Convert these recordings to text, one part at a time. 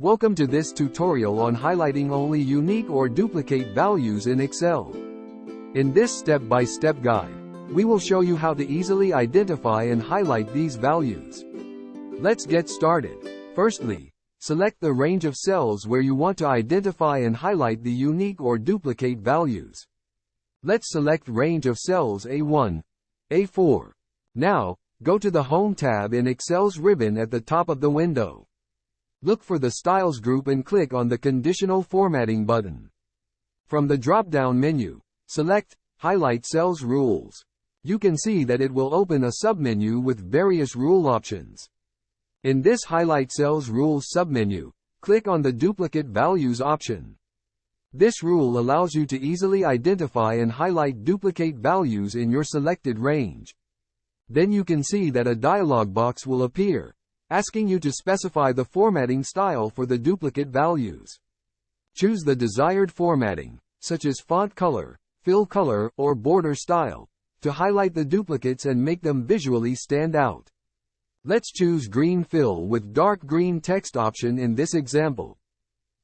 Welcome to this tutorial on highlighting only unique or duplicate values in Excel. In this step-by-step guide, we will show you how to easily identify and highlight these values. Let's get started. Firstly, select the range of cells where you want to identify and highlight the unique or duplicate values. Let's select range of cells A1, A4. Now, go to the Home tab in Excel's ribbon at the top of the window. Look for the Styles group and click on the Conditional Formatting button. From the drop-down menu, select Highlight Cells Rules. You can see that it will open a submenu with various rule options. In this Highlight Cells Rules submenu, click on the Duplicate Values option. This rule allows you to easily identify and highlight duplicate values in your selected range. Then you can see that a dialog box will appear, asking you to specify the formatting style for the duplicate values. Choose the desired formatting, such as font color, fill color, or border style, to highlight the duplicates and make them visually stand out. Let's choose green fill with dark green text option in this example.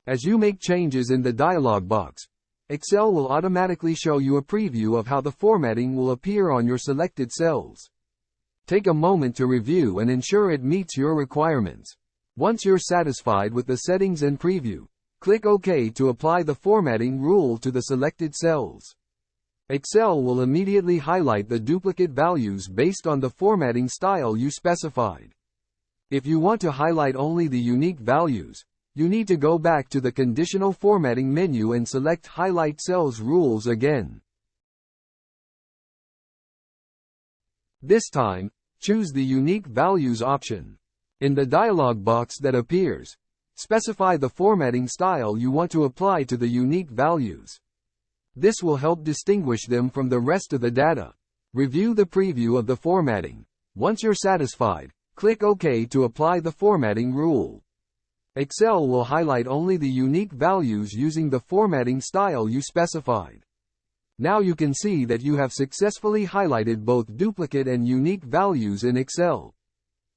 As you make changes in the dialog box, Excel will automatically show you a preview of how the formatting will appear on your selected cells. Take a moment to review and ensure it meets your requirements. Once you're satisfied with the settings and preview, click OK to apply the formatting rule to the selected cells. Excel will immediately highlight the duplicate values based on the formatting style you specified. If you want to highlight only the unique values, you need to go back to the Conditional Formatting menu and select Highlight Cells Rules again. This time, choose the Unique Values option. In the dialog box that appears, specify the formatting style you want to apply to the unique values. This will help distinguish them from the rest of the data. Review the preview of the formatting. Once you're satisfied, click OK to apply the formatting rule. Excel will highlight only the unique values using the formatting style you specified. Now you can see that you have successfully highlighted both duplicate and unique values in Excel.